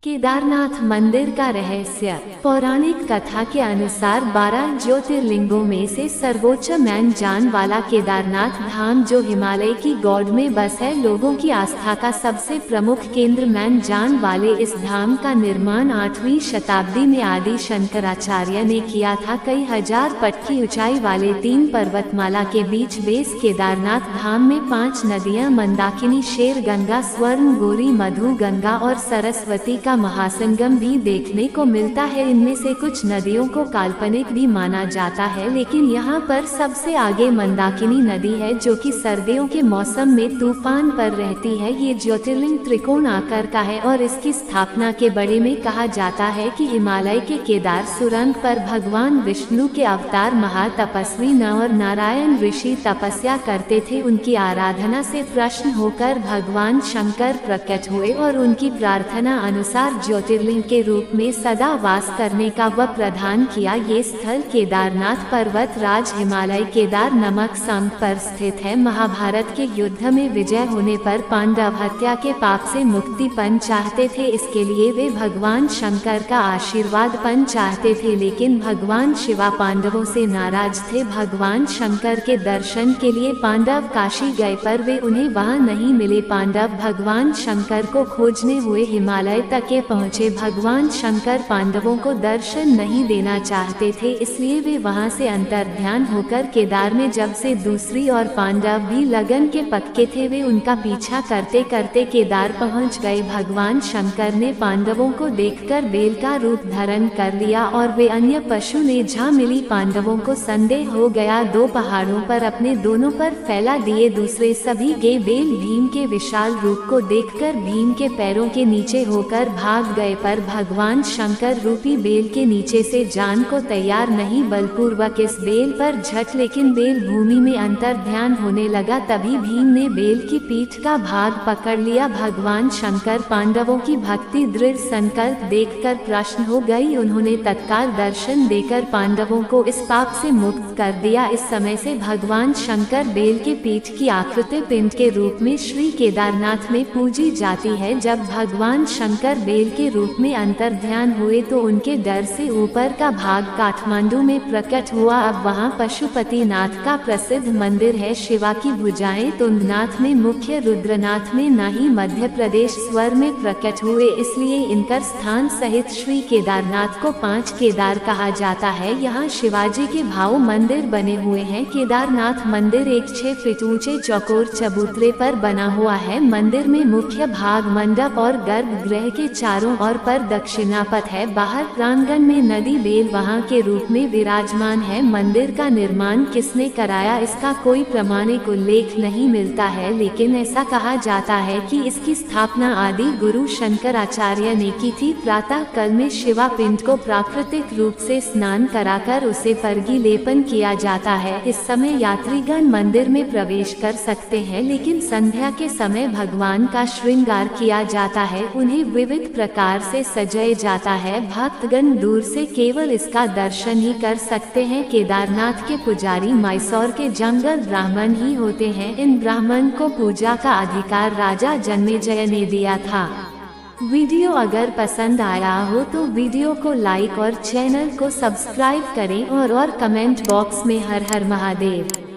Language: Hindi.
केदारनाथ मंदिर का रहस्य। पौराणिक कथा के अनुसार 12 ज्योतिर्लिंगों में से सर्वोच्च मान जान वाला केदारनाथ धाम, जो हिमालय की गौड़ में बस है, लोगों की आस्था का सबसे प्रमुख केंद्र मान जान वाले इस धाम का निर्माण 8वीं शताब्दी में आदि शंकराचार्य ने किया था। कई हजार फट की ऊंचाई वाले 3 पर्वतमाला के बीच बेस केदारनाथ धाम में 5 नदियां मंदाकिनी, शेर गंगा, स्वर्ण गौरी, मधु गंगा और सरस्वती का महासंगम भी देखने को मिलता है। इनमें से कुछ नदियों को काल्पनिक भी माना जाता है, लेकिन यहाँ पर सबसे आगे मंदाकिनी नदी है, जो कि सर्दियों के मौसम में तूफान पर रहती है। ये ज्योतिर्लिंग त्रिकोण आकार का है और इसकी स्थापना के बारे में कहा जाता है कि हिमालय के केदार सुरंग पर भगवान विष्णु के अवतार महातपस्वी नर नारायण ऋषि तपस्या करते थे। उनकी आराधना से प्रसन्न होकर भगवान शंकर प्रकट हुए और उनकी प्रार्थना अनुसार ज्योतिर्लिंग के रूप में सदा वास करने का व प्रदान किया। ये स्थल केदारनाथ पर्वत राज हिमालय केदार नमक संग पर स्थित है। महाभारत के युद्ध में विजय होने पर पांडव हत्या के पाप से मुक्ति पन चाहते थे, इसके लिए वे भगवान शंकर का आशीर्वाद पन चाहते थे, लेकिन भगवान शिवा पांडवों से नाराज थे। भगवान शंकर के दर्शन के लिए पांडव काशी गए, पर वे उन्हें वहां नहीं मिले। पांडव भगवान शंकर को खोजने हुए हिमालय तक के पहुँचे। भगवान शंकर पांडवों को दर्शन नहीं देना चाहते थे, इसलिए वे वहां से अंतर्ध्यान होकर केदार में जब से दूसरी और पांडव भी लगन के पक्के थे, वे उनका पीछा करते करते केदार पहुंच गए। भगवान शंकर ने पांडवों को देखकर बेल का रूप धारण कर लिया और वे अन्य पशु ने जा मिली। पांडवों को संदेह हो गया, 2 पहाड़ों पर अपने दोनों पर फैला दिए। दूसरे सभी गे बेल भीम के विशाल रूप को देखकर भीम के पैरों के नीचे होकर भाग गए, पर भगवान शंकर रूपी बेल के नीचे से जान को तैयार नहीं बलपूर्वक इस बेल पर झट, लेकिन बेल भूमि में अंतर्ध्यान होने लगा। तभी भीम ने बेल की पीठ का भाग पकड़ लिया। भगवान शंकर पांडवों की भक्ति दृढ़ संकल्प देखकर प्रसन्न हो गई। उन्होंने तत्काल दर्शन देकर पांडवों को इस पाप से मुक्त कर दिया। इस समय से भगवान शंकर बेल के पीठ की आकृति पिंड के रूप में श्री केदारनाथ में पूजी जाती है। जब भगवान शंकर बेल के रूप में अंतर्ध्यान हुए तो उनके डर से ऊपर का भाग काठमांडू में प्रकट हुआ। अब वहां पशुपतिनाथ का प्रसिद्ध मंदिर है। शिवा की भुजाएं तुंगनाथ में, मुख्य रुद्रनाथ में, नाही मध्य प्रदेश स्वर में प्रकट हुए, इसलिए इनकर स्थान सहित श्री केदारनाथ को 5 केदार कहा जाता है। यहाँ शिवाजी के भाव मंदिर बने हुए हैं। केदारनाथ मंदिर एक 6 फीट ऊंचे चौकोर चबूतरे पर बना हुआ है। मंदिर में मुख्य भाग मंडप और गर्भगृह के चारों ओर पर दक्षिणापथ है। बाहर प्रांगण में नदी बेल वहां के रूप में विराजमान है। मंदिर का निर्माण किसने कराया, इसका कोई प्रमाणिक उल्लेख नहीं मिलता है, लेकिन ऐसा कहा जाता है कि इसकी स्थापना आदि गुरु शंकराचार्य ने की थी। प्रातः काल में शिवा पिंड को प्राकृतिक रूप से स्नान कराकर उसे परगी लेपन किया जाता है। इस समय यात्रीगण मंदिर में प्रवेश कर सकते हैं, लेकिन संध्या के समय भगवान का श्रृंगार किया जाता है। उन्हें विविध प्रकार से सजाया जाता है। भक्तगण दूर से केवल इसका दर्शन ही कर सकते हैं। केदारनाथ के पुजारी मैसूर के जंगल ब्राह्मण ही होते हैं। इन ब्राह्मण को पूजा का अधिकार राजा जन्मेजय ने दिया था। वीडियो अगर पसंद आया हो तो वीडियो को लाइक और चैनल को सब्सक्राइब करें और कमेंट बॉक्स में हर हर महादेव।